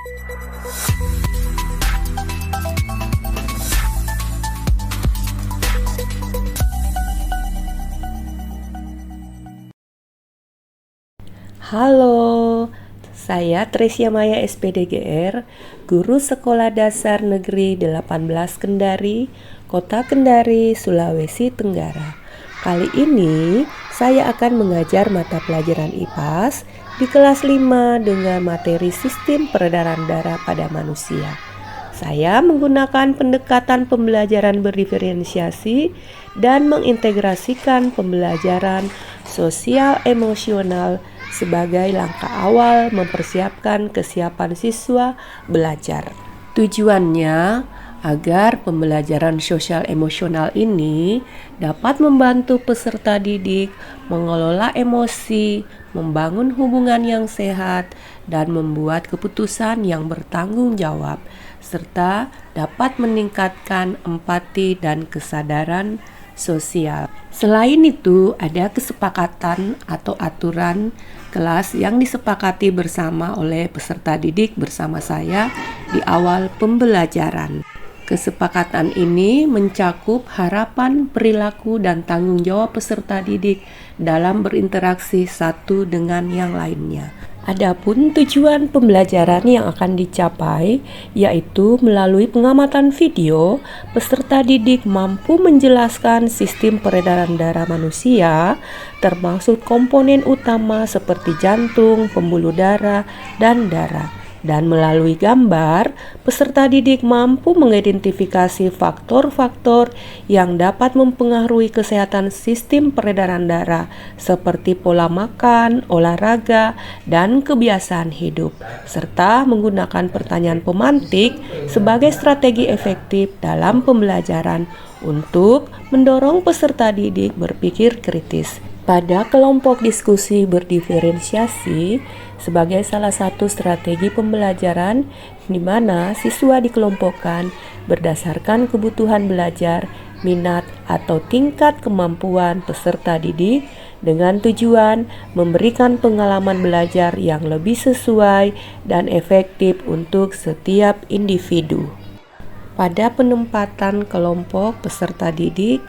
Halo, saya Tresia Maya SPDGR, Guru Sekolah Dasar Negeri 18 Kendari, Kota Kendari, Sulawesi Tenggara. Kali ini saya akan mengajar mata pelajaran IPAS di kelas 5 dengan materi sistem peredaran darah pada manusia. Saya menggunakan pendekatan pembelajaran berdiferensiasi dan mengintegrasikan pembelajaran sosial emosional sebagai langkah awal mempersiapkan kesiapan siswa belajar. Tujuannya agar pembelajaran sosial emosional ini dapat membantu peserta didik mengelola emosi, membangun hubungan yang sehat, dan membuat keputusan yang bertanggung jawab, serta dapat meningkatkan empati dan kesadaran sosial. Selain itu, ada kesepakatan atau aturan kelas yang disepakati bersama oleh peserta didik bersama saya di awal pembelajaran. Kesepakatan ini mencakup harapan, perilaku, dan tanggung jawab peserta didik dalam berinteraksi satu dengan yang lainnya. Adapun tujuan pembelajaran yang akan dicapai yaitu melalui pengamatan video, peserta didik mampu menjelaskan sistem peredaran darah manusia, termasuk komponen utama seperti jantung, pembuluh darah, dan darah. Dan melalui gambar, peserta didik mampu mengidentifikasi faktor-faktor yang dapat mempengaruhi kesehatan sistem peredaran darah seperti pola makan, olahraga, dan kebiasaan hidup, serta menggunakan pertanyaan pemantik sebagai strategi efektif dalam pembelajaran untuk mendorong peserta didik berpikir kritis. Pada kelompok diskusi berdiferensiasi sebagai salah satu strategi pembelajaran di mana siswa dikelompokkan berdasarkan kebutuhan belajar, minat, atau tingkat kemampuan peserta didik dengan tujuan memberikan pengalaman belajar yang lebih sesuai dan efektif untuk setiap individu. Pada penempatan kelompok peserta didik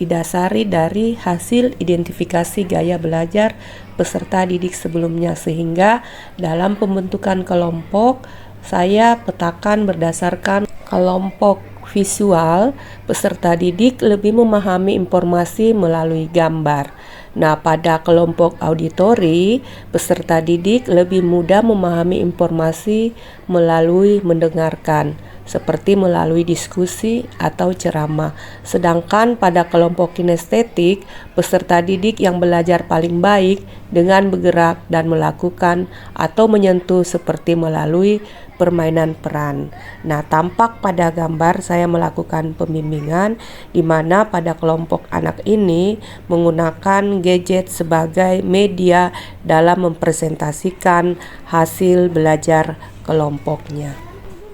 didasari dari hasil identifikasi gaya belajar peserta didik sebelumnya, sehingga dalam pembentukan kelompok saya petakan berdasarkan kelompok visual. Peserta didik lebih memahami informasi melalui gambar. Nah, pada kelompok auditori, peserta didik lebih mudah memahami informasi melalui mendengarkan, seperti melalui diskusi atau ceramah. Sedangkan pada kelompok kinestetik, peserta didik yang belajar paling baik dengan bergerak dan melakukan atau menyentuh seperti melalui permainan peran. Nah, tampak pada gambar saya melakukan pembimbingan di mana pada kelompok anak ini menggunakan gadget sebagai media dalam mempresentasikan hasil belajar kelompoknya.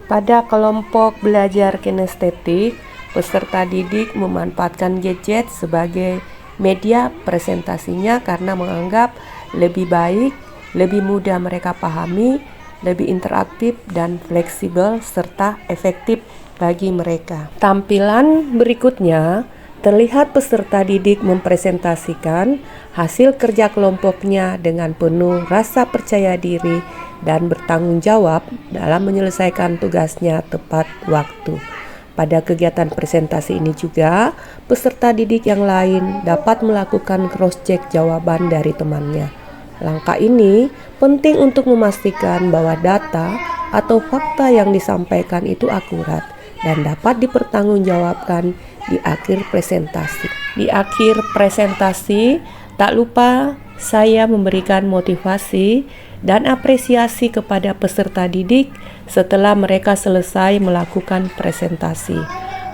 Pada kelompok belajar kinestetik, peserta didik memanfaatkan gadget sebagai media presentasinya karena menganggap lebih baik, lebih mudah mereka pahami, lebih interaktif dan fleksibel serta efektif bagi mereka. Tampilan berikutnya terlihat peserta didik mempresentasikan hasil kerja kelompoknya dengan penuh rasa percaya diri dan bertanggung jawab dalam menyelesaikan tugasnya tepat waktu. Pada kegiatan presentasi ini juga, peserta didik yang lain dapat melakukan cross-check jawaban dari temannya. Langkah ini penting untuk memastikan bahwa data atau fakta yang disampaikan itu akurat dan dapat dipertanggungjawabkan di akhir presentasi. Di akhir presentasi, tak lupa saya memberikan motivasi dan apresiasi kepada peserta didik setelah mereka selesai melakukan presentasi.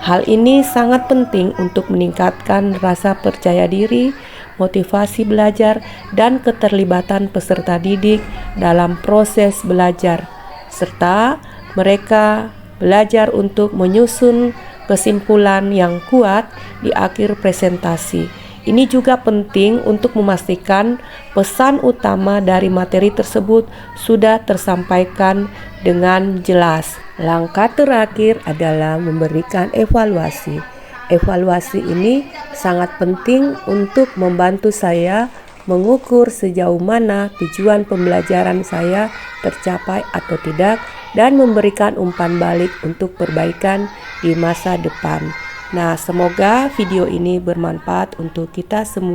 Hal ini sangat penting untuk meningkatkan rasa percaya diri, motivasi belajar, dan keterlibatan peserta didik dalam proses belajar, serta mereka belajar untuk menyusun kesimpulan yang kuat di akhir presentasi Ini juga penting untuk memastikan pesan utama dari materi tersebut sudah tersampaikan dengan jelas. Langkah terakhir adalah memberikan evaluasi. Evaluasi ini sangat penting untuk membantu saya mengukur sejauh mana tujuan pembelajaran saya tercapai atau tidak dan memberikan umpan balik untuk perbaikan di masa depan. Nah, semoga video ini bermanfaat untuk kita semua.